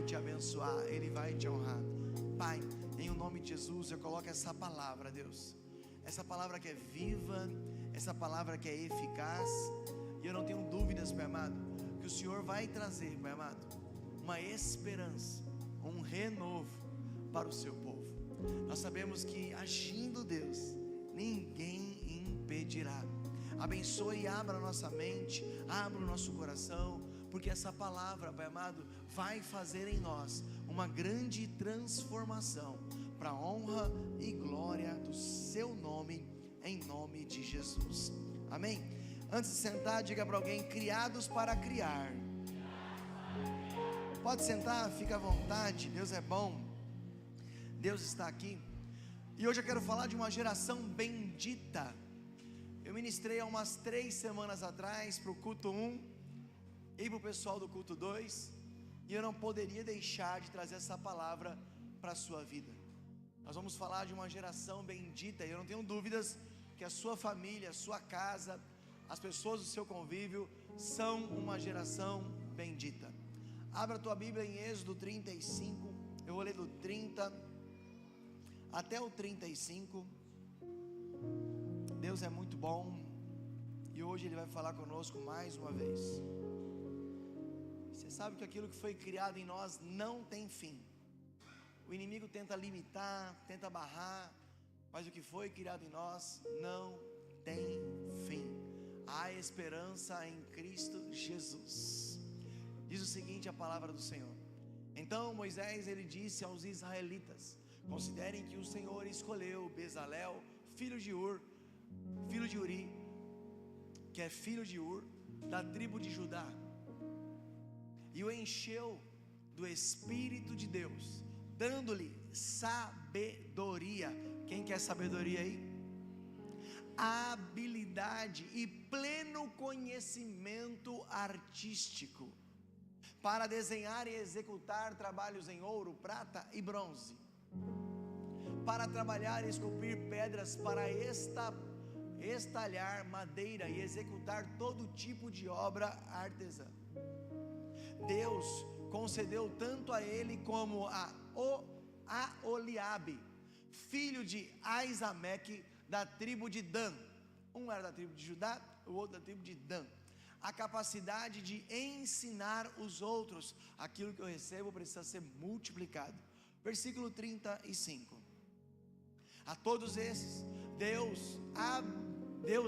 te abençoar, Ele vai te honrar. Pai, em o nome de Jesus, eu coloco essa palavra, Deus, essa palavra que é viva, essa palavra que é eficaz, e eu não tenho dúvidas, Pai amado, que o Senhor vai trazer, Pai amado, uma esperança, um renovo para o seu povo. Nós sabemos que agindo Deus, ninguém impedirá. Abençoe e abra a nossa mente, abra o nosso coração, porque essa palavra, Pai amado, vai fazer em nós uma grande transformação, para a honra e glória do seu nome, em nome de Jesus, amém? Antes de sentar, diga para alguém: criados para criar. Pode sentar, fica à vontade, Deus é bom, Deus está aqui. E hoje eu quero falar de uma geração bendita. Eu ministrei há umas 3 semanas atrás para o culto 1 e para o pessoal do culto 2, e eu não poderia deixar de trazer essa palavra para a sua vida. Nós vamos falar de uma geração bendita, e eu não tenho dúvidas que a sua família, a sua casa, as pessoas do seu convívio são uma geração bendita. Abra a tua Bíblia em Êxodo 35, eu vou ler do 30 até o 35. Deus é muito bom, e hoje Ele vai falar conosco mais uma vez. Você sabe que aquilo que foi criado em nós não tem fim. O inimigo tenta limitar, tenta barrar, mas o que foi criado em nós não tem fim. Há esperança em Cristo Jesus. Diz o seguinte a palavra do Senhor: então Moisés, ele disse aos israelitas: considerem que o Senhor escolheu Bezalel, filho de Uri, que é filho de Ur, da tribo de Judá, e o encheu do Espírito de Deus, dando-lhe sabedoria. Quem quer sabedoria aí? Habilidade e pleno conhecimento artístico, para desenhar e executar trabalhos em ouro, prata e bronze, para trabalhar e esculpir pedras, para estalhar madeira e executar todo tipo de obra artesã. Deus concedeu tanto a ele como a Oliabe, filho de Aisameque, da tribo de Dan. Um era da tribo de Judá, o outro da tribo de Dan. A capacidade de ensinar os outros. Aquilo que eu recebo precisa ser multiplicado. Versículo 35. A todos esses, Deus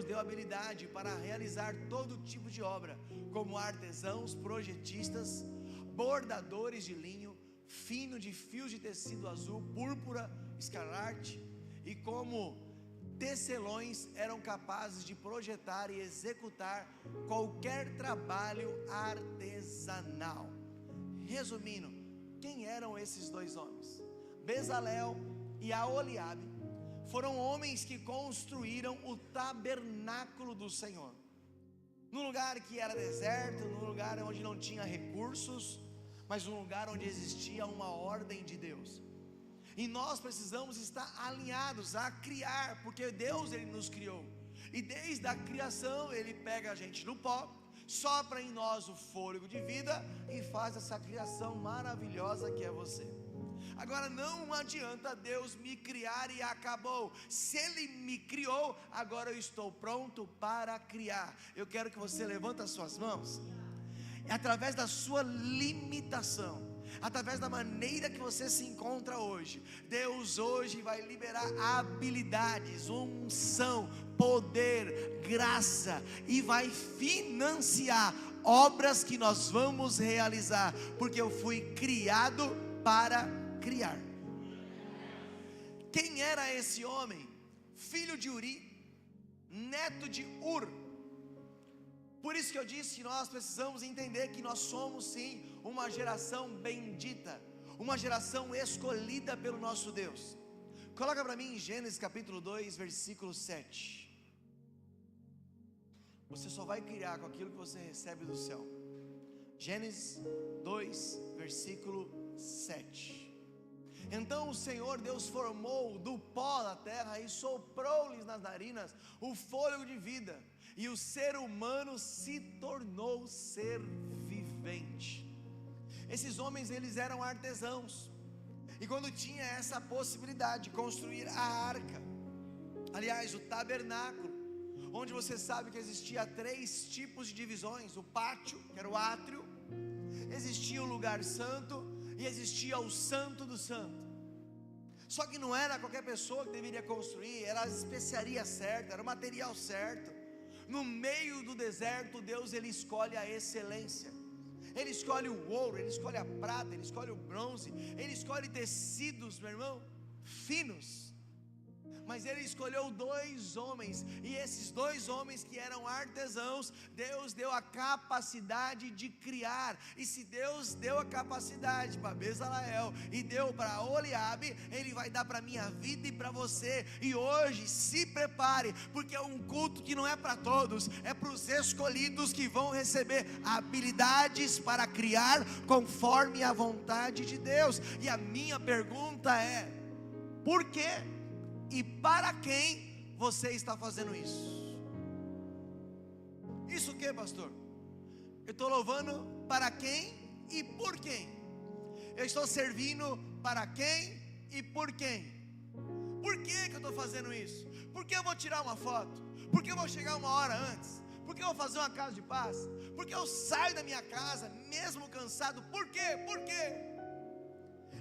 deu habilidade para realizar todo tipo de obra, como artesãos, projetistas, bordadores de linho fino, de fios de tecido azul, púrpura, escarlate, e como tecelões eram capazes de projetar e executar qualquer trabalho artesanal. Resumindo, quem eram esses dois homens? Bezalel e Aholiabe foram homens que construíram o tabernáculo do Senhor, num lugar que era deserto, num lugar onde não tinha recursos, mas um lugar onde existia uma ordem de Deus. E nós precisamos estar alinhados a criar, porque Deus, Ele nos criou, e desde a criação Ele pega a gente no pó, sopra em nós o fôlego de vida e faz essa criação maravilhosa que é você. Agora não adianta Deus me criar e acabou. Se Ele me criou, agora eu estou pronto para criar. Eu quero que você levante as suas mãos. É através da sua limitação, através da maneira que você se encontra hoje, Deus hoje vai liberar habilidades, unção, poder, graça, e vai financiar obras que nós vamos realizar, porque eu fui criado para criar. Quem era esse homem? Filho de Uri, neto de Ur. Por isso que eu disse que nós precisamos entender que nós somos sim uma geração bendita, uma geração escolhida pelo nosso Deus. Coloca para mim em Gênesis capítulo 2, versículo 7. Você só vai criar com aquilo que você recebe do céu. Gênesis 2, versículo 7. Então o Senhor Deus formou do pó da terra e soprou-lhes nas narinas o fôlego de vida, e o ser humano se tornou ser vivente. Esses homens, eles eram artesãos, e quando tinha essa possibilidade de construir a arca, aliás, o tabernáculo, onde você sabe que existia 3 tipos de divisões: o pátio, que era o átrio, existia o lugar santo e existia o santo do santo. Só que não era qualquer pessoa que deveria construir, era a especiaria certa, era o material certo. No meio do deserto, Deus, ele escolhe a excelência. Ele escolhe o ouro, ele escolhe a prata, ele escolhe o bronze, ele escolhe tecidos, meu irmão, finos. Mas ele escolheu 2 homens, e esses 2 homens que eram artesãos, Deus deu a capacidade de criar. E se Deus deu a capacidade para Bezaleel e deu para Oliabe, Ele vai dar para a minha vida e para você. E hoje se prepare, porque é um culto que não é para todos, é para os escolhidos que vão receber habilidades para criar conforme a vontade de Deus. E a minha pergunta é: por quê? E para quem você está fazendo isso? Isso o que, pastor? Eu estou louvando para quem e por quem? Eu estou servindo para quem e por quem? Por que eu estou fazendo isso? Por que eu vou tirar uma foto? Por que eu vou chegar 1 hora antes? Por que eu vou fazer uma casa de paz? Por que eu saio da minha casa mesmo cansado? Por quê? Por quê?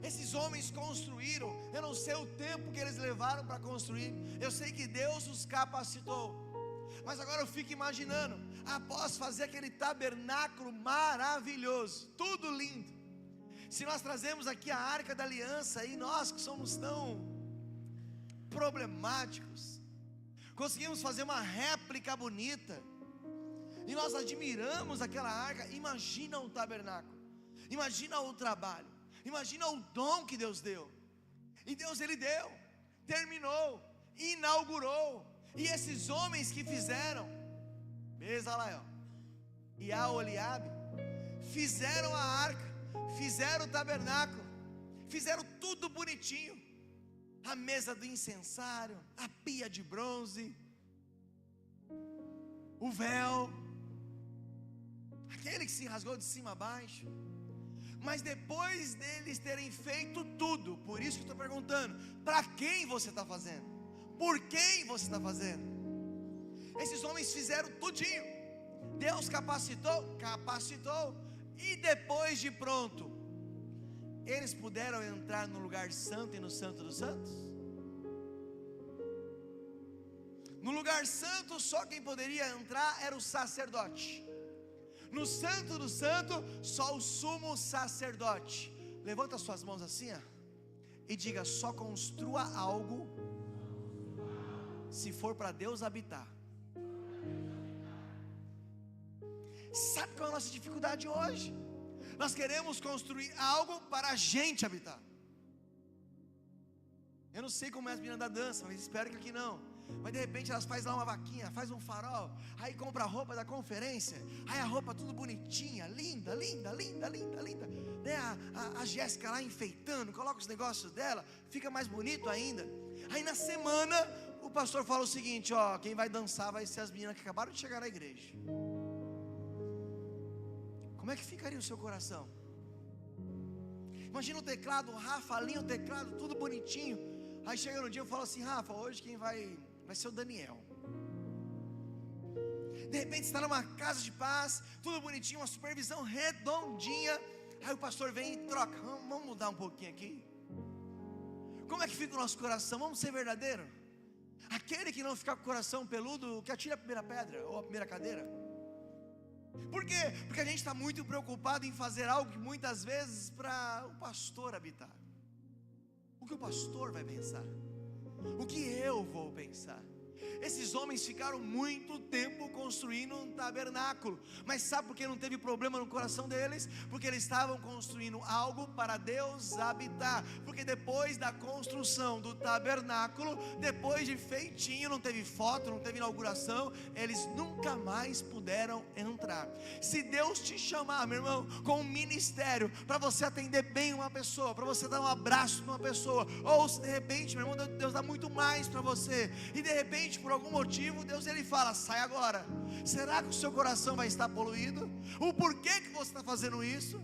Esses homens construíram, eu não sei o tempo que eles levaram para construir, eu sei que Deus os capacitou, mas agora eu fico imaginando, após fazer aquele tabernáculo maravilhoso, tudo lindo, se nós trazemos aqui a Arca da Aliança, e nós que somos tão problemáticos, conseguimos fazer uma réplica bonita, e nós admiramos aquela arca. Imagina um tabernáculo, imagina o trabalho, imagina o dom que Deus deu. E Deus, ele deu, terminou, inaugurou. E esses homens que fizeram, Bezaleel e Aholiabe, fizeram a arca, fizeram o tabernáculo, fizeram tudo bonitinho. A mesa do incensário, a pia de bronze, o véu, aquele que se rasgou de cima a baixo. Mas depois deles terem feito tudo, por isso que eu estou perguntando: para quem você está fazendo? Por quem você está fazendo? Esses homens fizeram tudinho. Deus capacitou, e depois de pronto, eles puderam entrar no lugar santo e no santo dos santos? No lugar santo, só quem poderia entrar era o sacerdote. No santo do santo, só o sumo sacerdote. Levanta suas mãos assim, ó, e diga: só construa algo se for para Deus habitar. Sabe qual é a nossa dificuldade hoje? Nós queremos construir algo para a gente habitar. Eu não sei como é as meninas da dança, mas espero que aqui não. Mas de repente elas fazem lá uma vaquinha, faz um farol, aí compra a roupa da conferência, aí a roupa tudo bonitinha, linda, linda, linda, linda, linda, né? A Jéssica lá enfeitando, coloca os negócios dela, fica mais bonito ainda. Aí na semana o pastor fala o seguinte: ó, quem vai dançar vai ser as meninas que acabaram de chegar na igreja. Como é que ficaria o seu coração? Imagina o teclado, o Rafa alinha o teclado, tudo bonitinho. Aí chega no dia, eu falo assim: Rafa, hoje quem vai ser o Daniel. De repente está numa casa de paz, tudo bonitinho, uma supervisão redondinha. Aí o pastor vem e troca: vamos mudar um pouquinho aqui. Como é que fica o nosso coração? Vamos ser verdadeiro. Aquele que não ficar com o coração peludo, que atire a primeira pedra ou a primeira cadeira. Por quê? Porque a gente está muito preocupado em fazer algo que muitas vezes para o pastor habitar. O que o pastor vai pensar? O que eu vou pensar? Esses homens ficaram muito tempo construindo um tabernáculo, mas sabe por que não teve problema no coração deles? Porque eles estavam construindo algo para Deus habitar. Porque depois da construção do tabernáculo, depois de feitinho, não teve foto, não teve inauguração, eles nunca mais puderam entrar. Se Deus te chamar, meu irmão, com um ministério para você atender bem uma pessoa, para você dar um abraço numa pessoa, ou se de repente, meu irmão, Deus dá muito mais para você, e de repente por algum motivo Deus ele fala: sai agora. Será que o seu coração vai estar poluído? O porquê que você está fazendo isso?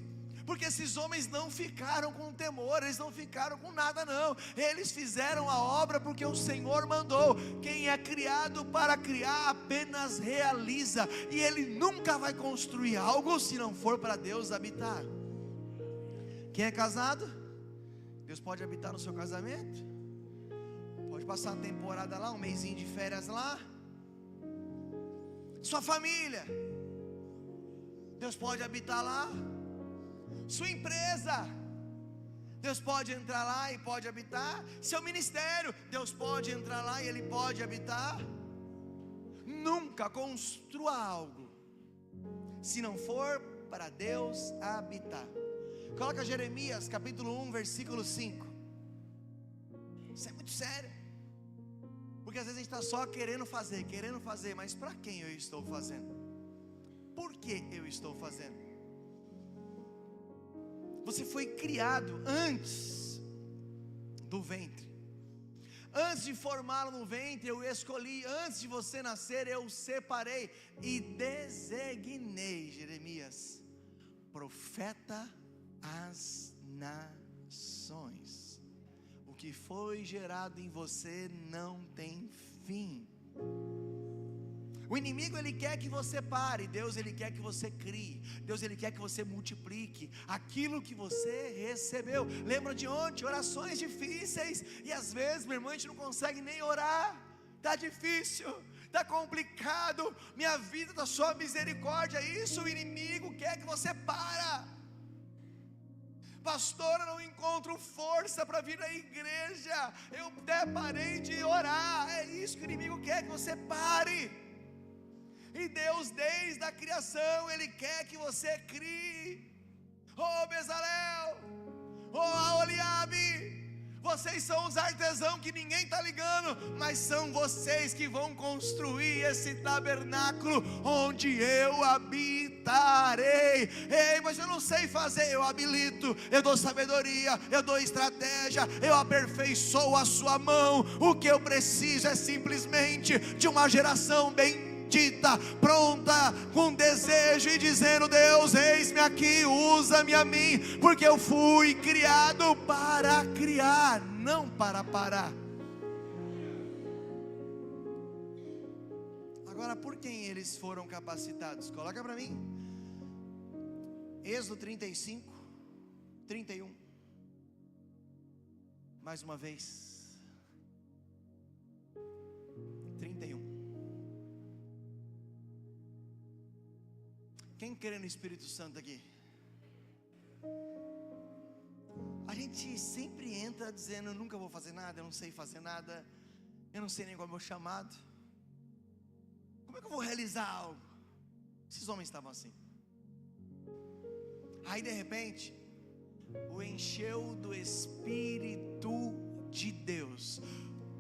porque esses homens não ficaram com temor, eles não ficaram com nada não, eles fizeram a obra porque o Senhor mandou. Quem é criado para criar apenas realiza, e ele nunca vai construir algo se não for para Deus habitar. Quem é casado, Deus pode habitar no seu casamento, pode passar uma temporada lá, um mêsinho de férias lá. Sua família, Deus pode habitar lá. Sua empresa, Deus pode entrar lá e pode habitar. Seu ministério, Deus pode entrar lá e Ele pode habitar. Nunca construa algo se não for para Deus habitar. Coloca Jeremias capítulo 1 versículo 5. Isso é muito sério, porque às vezes a gente está só querendo fazer, mas para quem eu estou fazendo? Por que eu estou fazendo? Você foi criado antes do ventre, antes de formá-lo no ventre eu escolhi, antes de você nascer eu separei e designei, Jeremias, profeta às nações. O que foi gerado em você não tem fim. O inimigo ele quer que você pare, Deus ele quer que você crie, Deus ele quer que você multiplique aquilo que você recebeu. Lembra de ontem, orações difíceis, e às vezes, meu irmão, a gente não consegue nem orar, está difícil, está complicado, minha vida está só misericórdia, isso o inimigo quer que você para. Pastor, eu não encontro força para vir à igreja, eu até parei de orar, é isso que o inimigo quer, que você pare. E Deus desde a criação, Ele quer que você crie. Oh Bezalel, oh Aholiabe, vocês são os artesãos que ninguém está ligando, mas são vocês que vão construir esse tabernáculo onde eu habitarei. Ei, mas eu não sei fazer, eu habilito, eu dou sabedoria, eu dou estratégia, eu aperfeiçoo a sua mão. O que eu preciso é simplesmente de uma geração bem dita, pronta, com desejo e dizendo: Deus, eis-me aqui, usa-me a mim, porque eu fui criado para criar, não para parar. Agora, por quem eles foram capacitados? Coloca para mim Êxodo 35, 31. Mais uma vez 31. Quem crê no Espírito Santo aqui? A gente sempre entra dizendo: eu nunca vou fazer nada, eu não sei fazer nada, eu não sei nem qual é o meu chamado, como é que eu vou realizar algo? Esses homens estavam assim. Aí de repente o encheu do Espírito de Deus.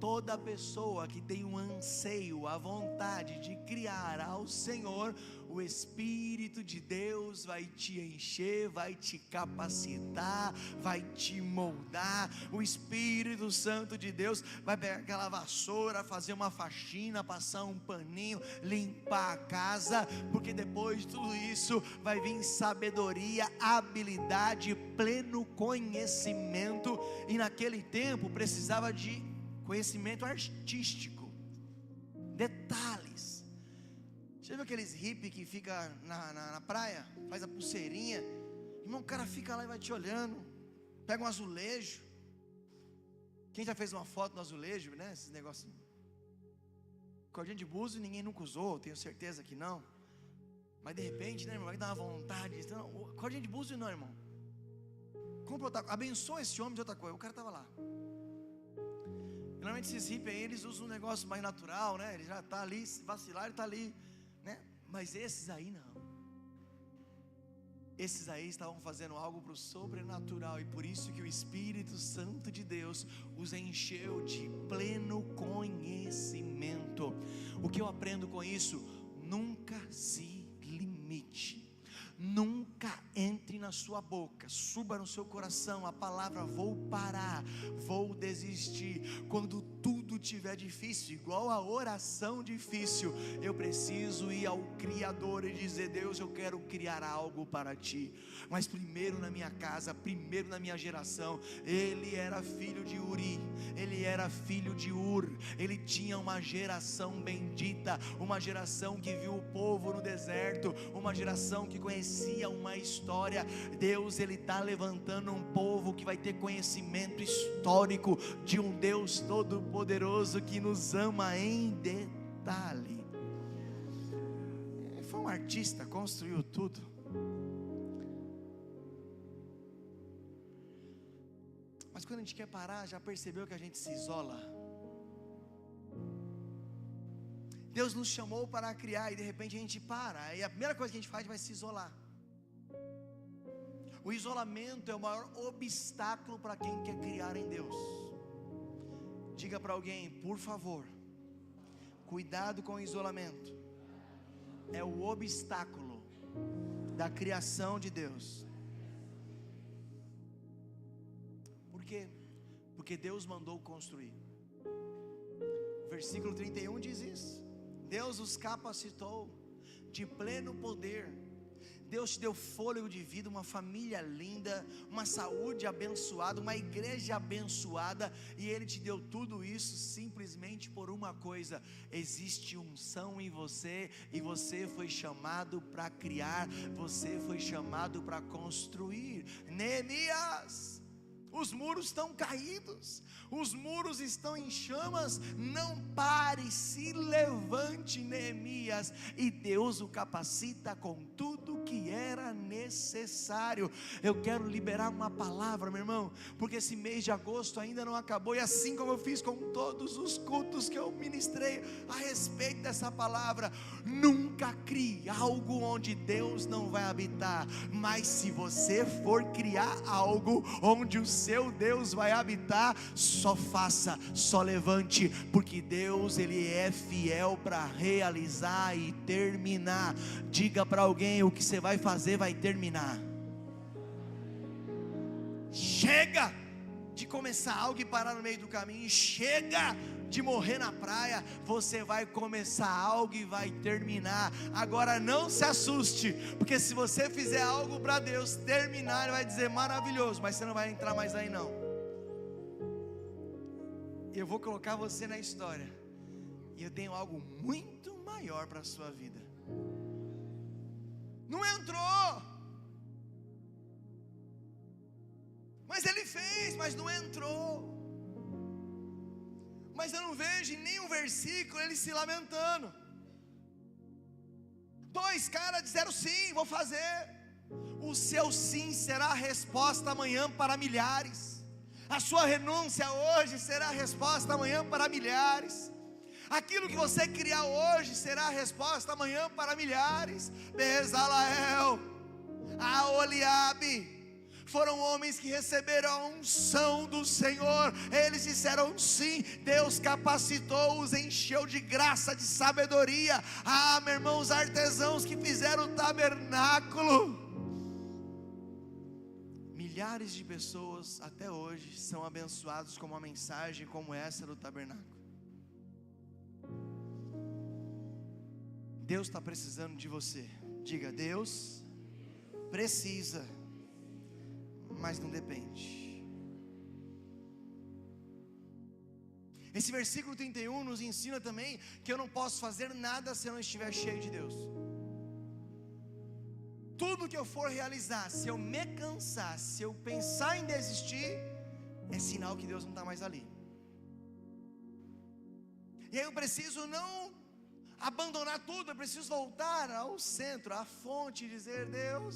Toda pessoa que tem um anseio, a vontade de criar ao Senhor, o Espírito de Deus vai te encher, vai te capacitar, vai te moldar. O Espírito Santo de Deus vai pegar aquela vassoura, fazer uma faxina, passar um paninho, limpar a casa, porque depois de tudo isso vai vir sabedoria, habilidade, pleno conhecimento. E naquele tempo precisava de conhecimento artístico, detalhes. Já viu aqueles hippies que fica na praia, faz a pulseirinha, irmão, o cara fica lá e vai te olhando, pega um azulejo. Quem já fez uma foto no azulejo, né, esses negócios, cordinha de búzio ninguém nunca usou, tenho certeza que não, mas de repente, né, irmão, vai dar uma vontade. Então, cordinha de búzio não, irmão, compra outra, abençoa esse homem de outra coisa. O cara estava lá. Normalmente esses hippies aí, eles usam um negócio mais natural, né? Ele já está ali, se vacilar ele está ali, né? Mas esses aí não. Esses aí estavam fazendo algo para o sobrenatural, e por isso que o Espírito Santo de Deus os encheu de pleno conhecimento. O que eu aprendo com isso? Nunca se limite, nunca entre na sua boca, suba no seu coração a palavra vou parar, vou desistir. Quando tudo estiver difícil, igual a oração difícil, eu preciso ir ao Criador e dizer: Deus, eu quero criar algo para Ti. Mas primeiro na minha casa, primeiro na minha geração. Ele era filho de Uri, ele era filho de Ur, ele tinha uma geração bendita, uma geração que viu o povo no deserto, uma geração que conhecia uma história. Deus, ele está levantando um povo que vai ter conhecimento histórico de um Deus todo poderoso que nos ama em detalhe. Foi um artista, construiu tudo. Mas quando a gente quer parar, já percebeu que a gente se isola? Deus nos chamou para criar e de repente a gente para, e a primeira coisa que a gente faz vai se isolar. O isolamento é o maior obstáculo para quem quer criar em Deus. Diga para alguém, por favor, cuidado com o isolamento. É o obstáculo da criação de Deus. Por quê? Porque Deus mandou construir. O versículo 31 diz isso. Deus os capacitou de pleno poder. Deus te deu fôlego de vida, uma família linda, uma saúde abençoada, uma igreja abençoada, e Ele te deu tudo isso simplesmente por uma coisa: existe unção em você, e você foi chamado para criar, você foi chamado para construir. Neemias, os muros estão caídos, os muros estão em chamas, não pare, se levante, Neemias, e Deus o capacita com tudo que era necessário. Eu quero liberar uma palavra, meu irmão, porque esse mês de agosto ainda não acabou, e assim como eu fiz com todos os cultos que eu ministrei a respeito dessa palavra, nunca crie algo onde Deus não vai habitar, mas se você for criar algo onde o seu Deus vai habitar, só faça, só levante, porque Deus, Ele é fiel para realizar e terminar. Diga para alguém: o que você vai fazer vai terminar. Chega de começar algo e parar no meio do caminho, chega de morrer na praia, você vai começar algo e vai terminar. Agora não se assuste, porque se você fizer algo para Deus terminar, Ele vai dizer maravilhoso, mas você não vai entrar mais aí não. Eu vou colocar você na história, e eu tenho algo muito maior para a sua vida. Não entrou, mas Ele fez, mas não entrou. Mas eu não vejo em nenhum versículo Ele se lamentando. 2 caras disseram sim, vou fazer. O seu sim será a resposta amanhã para milhares. A sua renúncia hoje será a resposta amanhã para milhares. Aquilo que você criar hoje será a resposta amanhã para milhares. Bezalael, Aholiabe, foram homens que receberam a unção do Senhor. Eles disseram sim, Deus capacitou-os, encheu de graça, de sabedoria. Meu irmão, os artesãos que fizeram o tabernáculo, milhares de pessoas até hoje são abençoados com uma mensagem como essa do tabernáculo. Deus está precisando de você. Diga: Deus precisa, mas não depende. Esse versículo 31 nos ensina também que eu não posso fazer nada se eu não estiver cheio de Deus. Tudo que eu for realizar, se eu me cansar, se eu pensar em desistir, é sinal que Deus não está mais ali. E aí eu preciso não abandonar tudo, eu preciso voltar ao centro, à fonte, e dizer: Deus,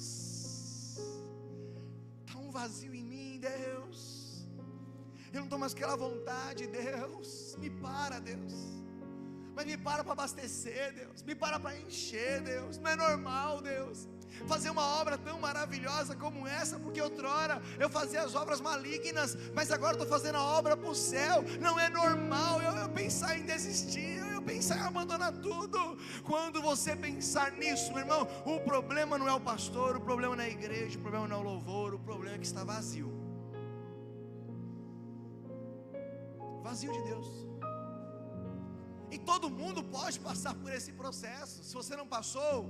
está um vazio em mim, Deus, eu não estou mais com aquela vontade, Deus, me para, Deus, mas me para abastecer, Deus, me para encher, Deus, não é normal, Deus, fazer uma obra tão maravilhosa como essa, porque outrora eu fazia as obras malignas, mas agora estou fazendo a obra para o céu. Não é normal eu pensar em desistir, eu pensar em abandonar tudo. Quando você pensar nisso, meu irmão, o problema não é o pastor, o problema não é a igreja, o problema não é o louvor, o problema é que está vazio. Vazio de Deus. E todo mundo pode passar por esse processo. Se você não passou,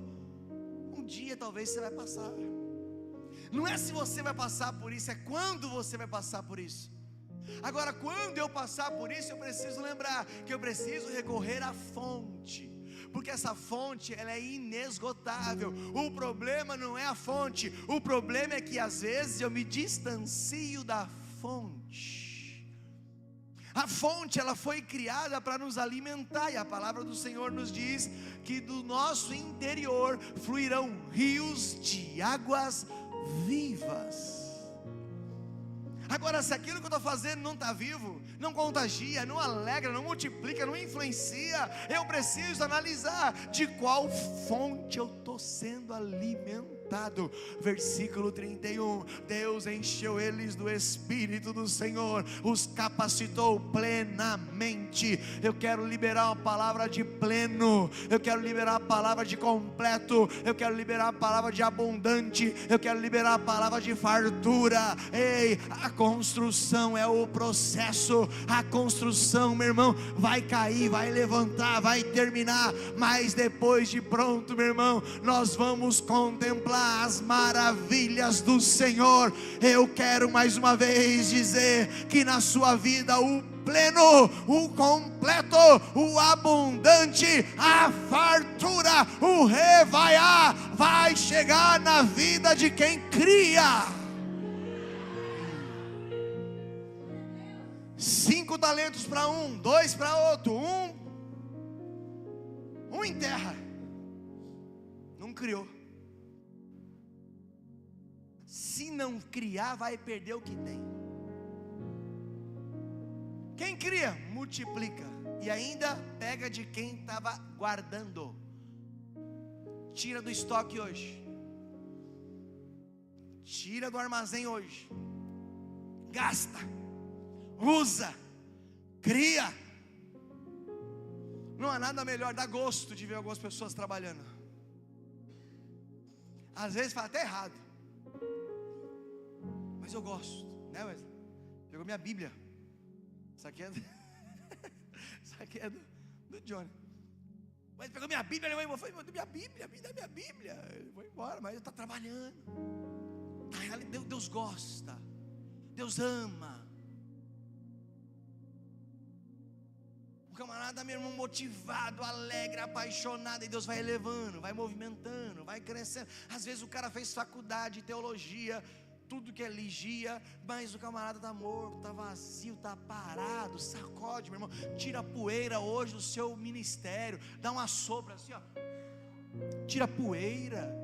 um dia talvez você vai passar. Não é se você vai passar por isso, é quando você vai passar por isso. Agora, quando eu passar por isso, eu preciso lembrar que eu preciso recorrer à fonte, porque essa fonte, ela é inesgotável. O problema não é a fonte, o problema é que às vezes eu me distancio da fonte. A fonte, ela foi criada para nos alimentar, e a palavra do Senhor nos diz que do nosso interior fluirão rios de águas vivas. Agora, se aquilo que eu estou fazendo não está vivo, não contagia, não alegra, não multiplica, não influencia, eu preciso analisar de qual fonte eu estou sendo alimentado. Versículo 31, Deus encheu eles do Espírito do Senhor, os capacitou plenamente. Eu quero liberar uma palavra de pleno, eu quero liberar a palavra de completo, eu quero liberar a palavra de abundante, eu quero liberar a palavra de fartura. Ei, a construção é o processo, a construção, meu irmão, vai cair, vai levantar, vai terminar, mas depois de pronto, meu irmão, nós vamos contemplar as maravilhas do Senhor. Eu quero mais uma vez dizer que na sua vida o pleno, o completo, o abundante, a fartura, o revaiar vai chegar na vida de quem cria. 5 talentos para um, 2 para outro, um enterra, não criou. Se não criar, vai perder o que tem. Quem cria, multiplica, e ainda pega de quem estava guardando. Tira do estoque hoje, tira do armazém hoje, gasta, usa, cria. Não há nada melhor, dá gosto de ver algumas pessoas trabalhando. Às vezes fala até errado, mas eu gosto, né Wesley? Pegou minha Bíblia. Isso aqui é do Johnny. Mas pegou minha Bíblia, ele foi minha Bíblia, me dá minha Bíblia. Ele foi embora, mas ele está trabalhando. Deus gosta, Deus ama. O camarada, meu irmão, motivado, alegre, apaixonado, e Deus vai elevando, vai movimentando, vai crescendo. Às vezes o cara fez faculdade de teologia, tudo que eligia, mas o camarada está morto, está vazio, está parado. Sacode, meu irmão, tira a poeira hoje do seu ministério, dá uma sopra assim, ó, tira a poeira.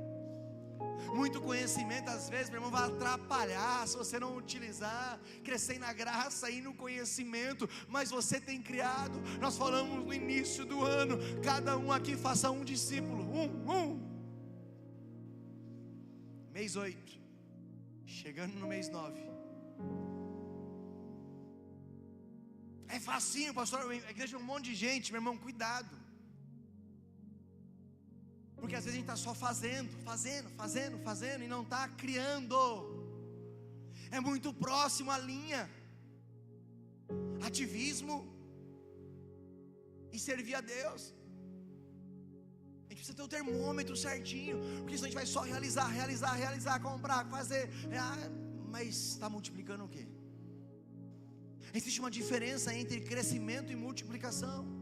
Muito conhecimento às vezes, meu irmão, vai atrapalhar se você não utilizar. Crescer na graça e no conhecimento, mas você tem criado. Nós falamos no início do ano, cada um aqui faça um discípulo, mês 8, chegando no mês 9. É facinho, pastor, a igreja é um monte de gente, meu irmão, cuidado. Porque às vezes a gente está só fazendo e não está criando. É muito próximo a linha ativismo e servir a Deus. A gente precisa ter o termômetro certinho, porque senão a gente vai só realizar, comprar, fazer. Mas está multiplicando o quê? Existe uma diferença entre crescimento e multiplicação.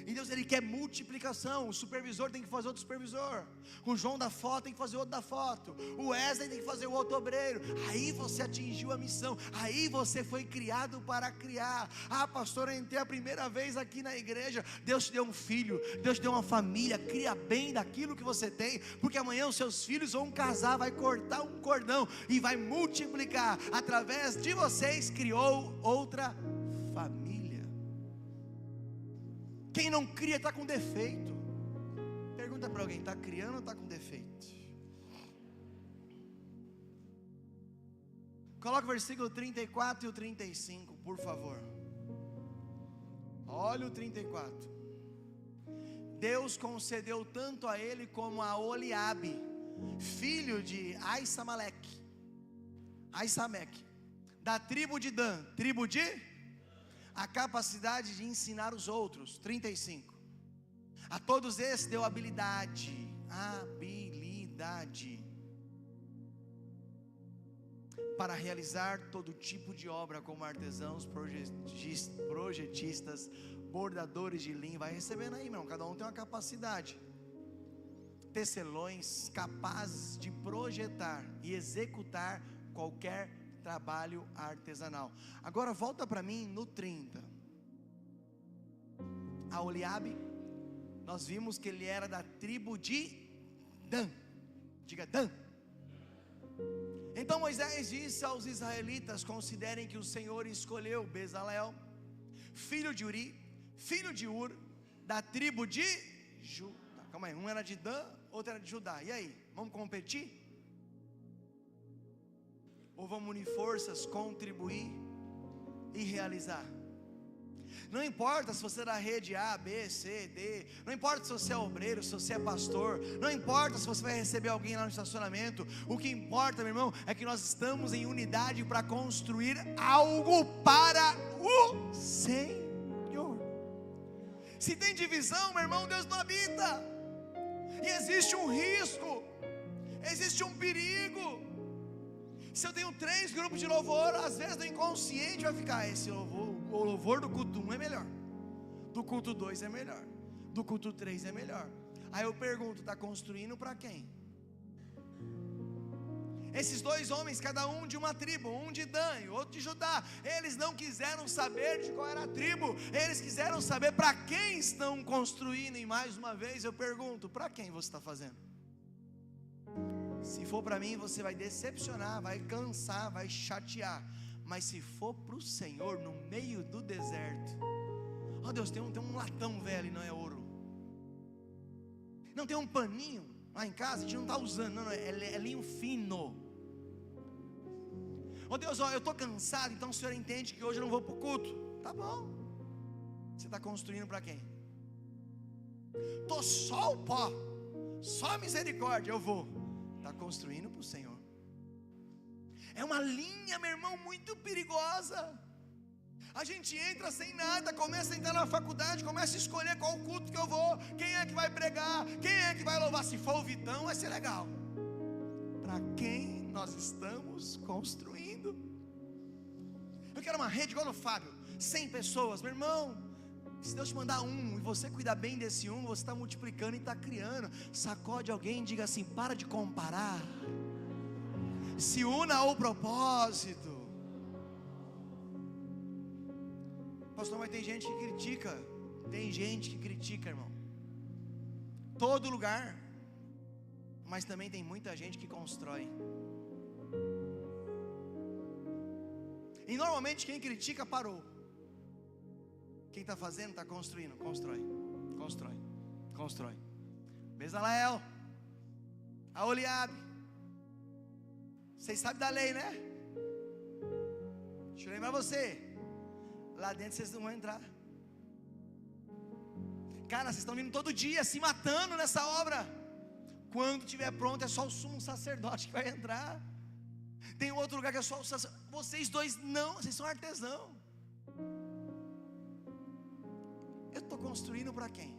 E Deus, Ele quer multiplicação. O supervisor tem que fazer outro supervisor, o João da foto tem que fazer outro da foto, o Wesley tem que fazer o outro obreiro. Aí você atingiu a missão, aí você foi criado para criar. Pastor, eu entrei a primeira vez aqui na igreja. Deus te deu um filho, Deus te deu uma família. Cria bem daquilo que você tem, porque amanhã os seus filhos vão casar, vai cortar um cordão e vai multiplicar. Através de vocês criou outra família. Quem não cria está com defeito. Pergunta para alguém: está criando ou está com defeito? Coloca o versículo 34 e o 35, por favor. Olha o 34. Deus concedeu tanto a ele como a Oliabe, filho de Ahisameque, da tribo de Dan, a capacidade de ensinar os outros. 35. A todos esses deu habilidade para realizar todo tipo de obra, como artesãos, projetistas, bordadores de linho. Vai recebendo aí, meu irmão, cada um tem uma capacidade. Tecelões capazes de projetar e executar qualquer trabalho artesanal. Agora volta para mim no 30. A Oliabe, nós vimos que ele era da tribo de Dan. Diga Dan. Então Moisés disse aos israelitas: considerem que o Senhor escolheu Bezalel, filho de Uri, filho de Ur, da tribo de Judá. Calma aí, um era de Dan, outro era de Judá. E aí, vamos competir? Ou vamos unir forças, contribuir e realizar? Não importa se você é da rede A, B, C, D. Não importa se você é obreiro, se você é pastor. Não importa se você vai receber alguém lá no estacionamento. O que importa, meu irmão, é que nós estamos em unidade para construir algo para o Senhor. Se tem divisão, meu irmão, Deus não habita. E existe um risco, existe um perigo. Se eu tenho 3 grupos de louvor, às vezes no inconsciente vai ficar: esse louvor, o louvor do culto 1 é melhor, do culto 2 é melhor, do culto 3 é melhor. Aí eu pergunto: está construindo para quem? Esses 2 homens, cada um de uma tribo, um de Dan e outro de Judá, eles não quiseram saber de qual era a tribo, eles quiseram saber para quem estão construindo. E mais uma vez eu pergunto: para quem você está fazendo? Se for para mim, você vai decepcionar, vai cansar, vai chatear. Mas se for para o Senhor, no meio do deserto, oh Deus, tem um latão velho e não é ouro. Não, tem um paninho lá em casa, a gente não está usando, não, é linho fino. Oh Deus, ó, eu estou cansado, então o Senhor entende que hoje eu não vou para o culto. Tá bom. Você está construindo para quem? Estou só o pó, só a misericórdia, eu vou. Está construindo para o Senhor. É uma linha, meu irmão, muito perigosa. A gente entra sem nada, começa a entrar na faculdade, começa a escolher qual culto que eu vou, quem é que vai pregar, quem é que vai louvar. Se for o Vitão, vai ser legal. Para quem nós estamos construindo? Eu quero uma rede igual no Fábio, 100 pessoas, meu irmão. Se Deus te mandar um e você cuidar bem desse um, você está multiplicando e está criando. Sacode alguém e diga assim: para de comparar, se una ao propósito. Pastor, mas tem gente que critica. Tem gente que critica, irmão. Todo lugar. Mas também tem muita gente que constrói. E normalmente quem critica parou. Quem está fazendo, está construindo. Constrói. Bezalel, a Oliabe. Vocês sabem da lei, né? Deixa eu lembrar você. Lá dentro vocês não vão entrar. Cara, vocês estão vindo todo dia, se matando nessa obra. Quando estiver pronto, é só o sumo sacerdote que vai entrar. Tem outro lugar que é só o sacerdote. Vocês 2 não, vocês são artesão. Eu estou construindo para quem?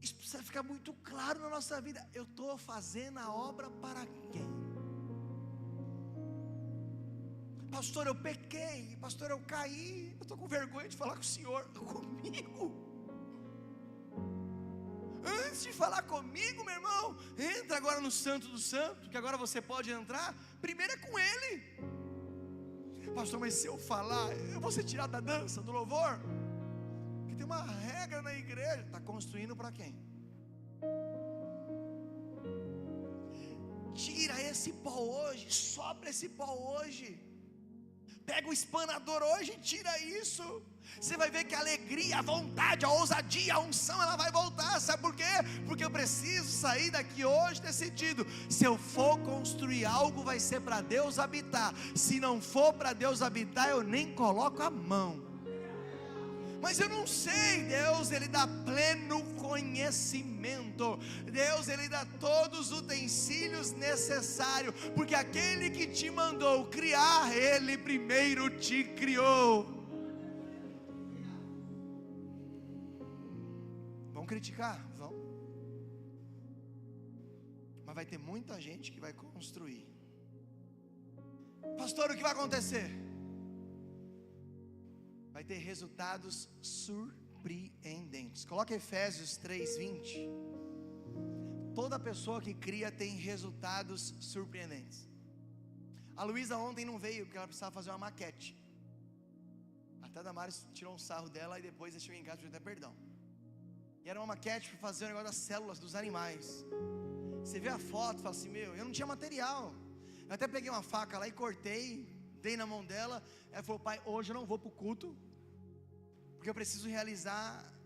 Isso precisa ficar muito claro na nossa vida. Eu estou fazendo a obra para quem? Pastor, eu pequei. Pastor, eu caí. Eu estou com vergonha de falar com o Senhor. Comigo? Antes de falar comigo, meu irmão, entra agora no Santo dos Santos, que agora você pode entrar. Primeiro é com Ele. Pastor, mas se eu falar, eu vou ser tirado da dança, do louvor? Que tem uma regra na igreja. Está construindo para quem? Tira esse pó hoje, sopra esse pó hoje. Pega o espanador hoje e tira isso. Você vai ver que a alegria, a vontade, a ousadia, a unção, ela vai voltar. Sabe por quê? Porque eu preciso sair daqui hoje decidido. Se eu for construir algo, vai ser para Deus habitar. Se não for para Deus habitar, eu nem coloco a mão. Mas eu não sei. Deus, Ele dá pleno conhecimento. Deus, Ele dá todos os utensílios necessários, porque aquele que te mandou criar, Ele primeiro te criou. Vão criticar? Vão. Mas vai ter muita gente que vai construir. Pastor, o que vai acontecer? Vai ter resultados surpreendentes. Coloca Efésios 3:20. Toda pessoa que cria tem resultados surpreendentes. A Luísa ontem não veio porque ela precisava fazer uma maquete. Até a Damares tirou um sarro dela e depois eu cheguei em casa e pedi até perdão. E era uma maquete para fazer o negócio das células dos animais. Você vê a foto e fala assim: meu, eu não tinha material. Eu até peguei uma faca lá e cortei, dei na mão dela. Ela falou: pai, hoje eu não vou para o culto, porque eu preciso realizar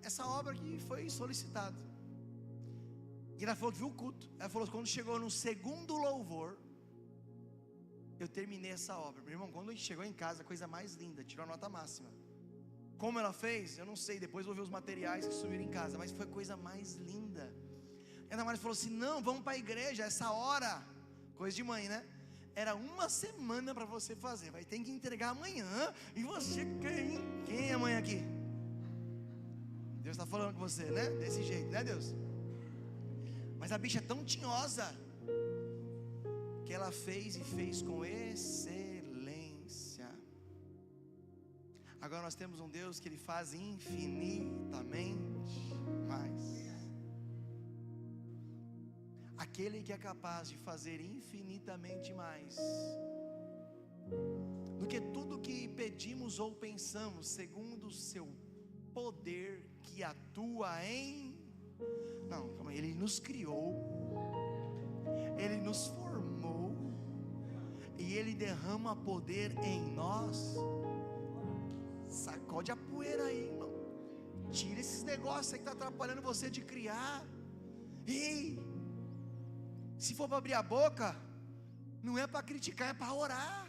essa obra que foi solicitada. E ela falou que viu o culto. Ela falou que quando chegou no segundo louvor, eu terminei essa obra. Meu irmão, quando a gente chegou em casa, a coisa mais linda, tirou a nota máxima. Como ela fez, eu não sei, depois vou ver os materiais que subiram em casa, mas foi a coisa mais linda. E a Damares falou assim: não, vamos para a igreja, essa hora, coisa de mãe, né? Era uma semana para você fazer, vai ter que entregar amanhã, e você quem é mãe aqui? Deus está falando com você, né? Desse jeito, né, Deus? Mas a bicha é tão tinhosa, que ela fez e fez com excelência. Agora nós temos um Deus que Ele faz infinitamente mais. Aquele que é capaz de fazer infinitamente mais do que tudo que pedimos ou pensamos, segundo o seu poder que atua em... Não, calma aí. Ele nos criou, Ele nos formou, e Ele derrama poder em nós. Sacode a poeira aí, irmão. Tira esses negócios aí que está atrapalhando você de criar. Ei, se for para abrir a boca, não é para criticar, é para orar.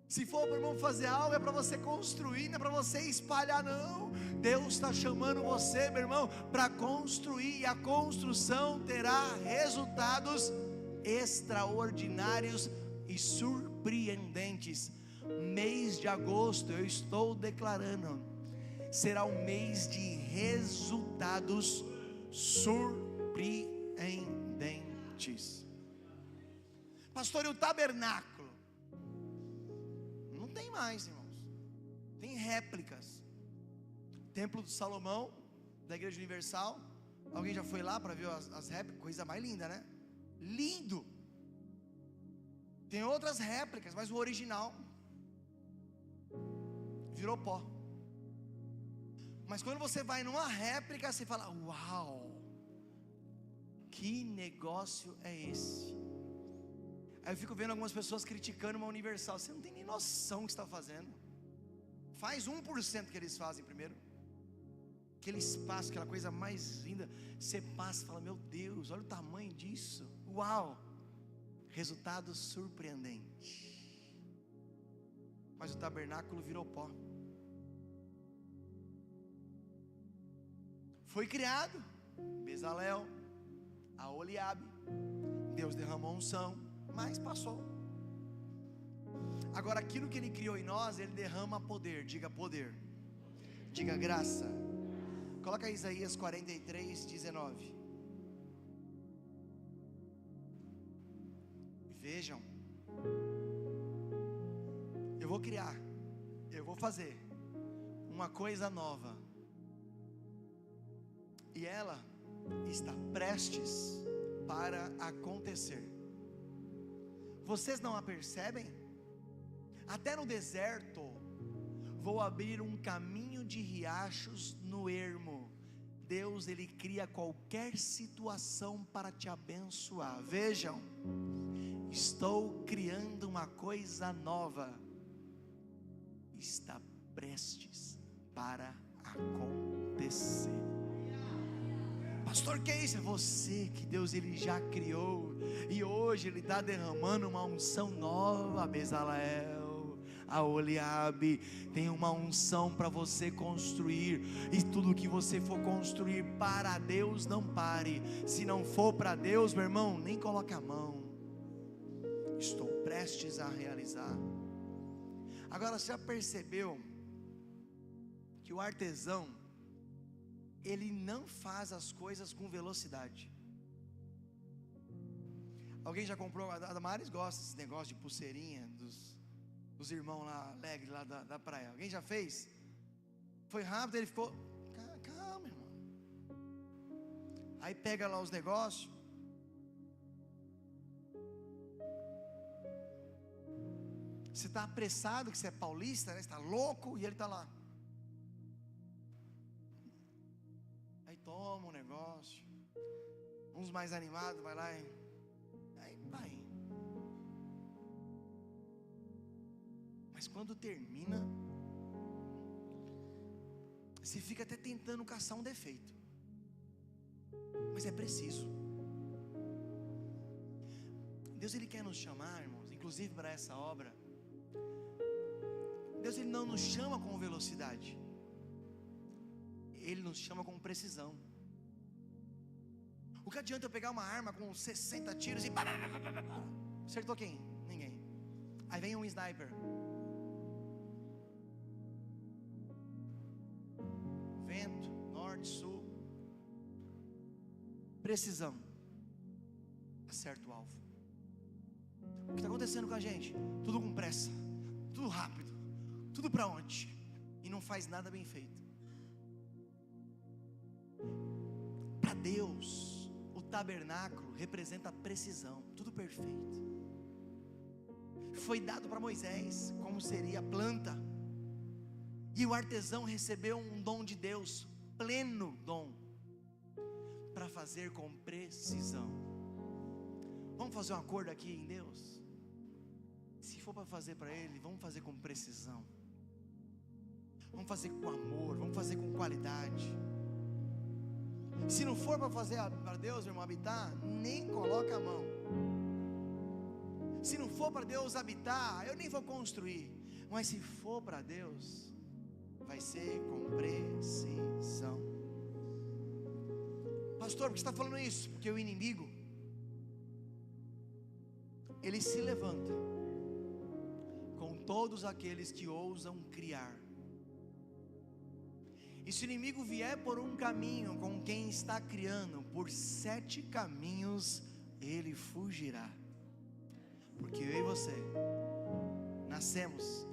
Se for para o irmão fazer algo, é para você construir, não é para você espalhar, não. Deus está chamando você, meu irmão, para construir, e a construção terá resultados extraordinários e surpreendentes. Mês de agosto, eu estou declarando, será um mês de resultados surpreendentes. Pastor, e o tabernáculo? Não tem mais, irmãos. Tem réplicas. Templo de Salomão, da Igreja Universal. Alguém já foi lá para ver as réplicas? Coisa mais linda, né? Lindo. Tem outras réplicas, mas o original virou pó. Mas quando você vai numa réplica, você fala: uau, que negócio é esse? Aí eu fico vendo algumas pessoas criticando uma Universal. Você não tem nem noção do que está fazendo. Faz 1% que eles fazem primeiro. Aquele espaço, aquela coisa mais linda. Você passa e fala: meu Deus, olha o tamanho disso. Uau, resultado surpreendente. Mas o tabernáculo virou pó. Foi criado Bezalel, Aholiabe. Deus derramou unção, mas passou. Agora aquilo que Ele criou em nós, Ele derrama poder. Diga poder, diga graça. Coloca Isaías 43:19. Vejam, eu vou criar, eu vou fazer uma coisa nova, e ela está prestes para acontecer. Vocês não a percebem? Até no deserto vou abrir um caminho de riachos no ermo. Deus, Ele cria qualquer situação para te abençoar. Vejam, estou criando uma coisa nova. está prestes para acontecer. Pastor, que é isso? É você que Deus ele já criou, e hoje ele está derramando uma unção nova. Bezalel, a Oliabe, tem uma unção para você construir, e tudo que você for construir para Deus, não pare. Se não for para Deus, meu irmão, nem coloque a mão. Estou prestes a realizar. Agora, você já percebeu que o artesão, ele não faz as coisas com velocidade? Alguém já comprou? A Damares gosta desse negócio de pulseirinha dos irmãos lá, alegre lá da praia. Alguém já fez? Foi rápido, ele ficou, calma, irmão. Aí pega lá os negócios. Você está apressado, que você é paulista, né? Você está louco, e ele está lá. Aí toma um negócio. Uns mais animados, vai lá e aí vai. Mas quando termina, você fica até tentando caçar um defeito. Mas é preciso. Deus ele quer nos chamar, irmãos, inclusive para essa obra. Deus ele não nos chama com velocidade, Ele nos chama com precisão. O que adianta eu pegar uma arma com 60 tiros e acertou quem? Ninguém. Aí vem um sniper, vento, norte, sul, precisão, acerta o alvo. O que está acontecendo com a gente? Tudo com pressa, tudo rápido, tudo para onde? E não faz nada bem feito. Para Deus, o tabernáculo representa a precisão, tudo perfeito. Foi dado para Moisés como seria a planta, e o artesão recebeu um dom de Deus, pleno dom, para fazer com precisão. Vamos fazer um acordo aqui em Deus? Se for para fazer para Ele, vamos fazer com precisão, vamos fazer com amor, vamos fazer com qualidade. Se não for para fazer para Deus, meu irmão, habitar, nem coloca a mão. Se não for para Deus habitar, eu nem vou construir. Mas se for para Deus, vai ser com precisão. Pastor, por que você está falando isso? Porque o inimigo, ele se levanta com todos aqueles que ousam criar. E se o inimigo vier por um caminho com quem está criando, por 7 caminhos ele fugirá. Porque eu e você nascemos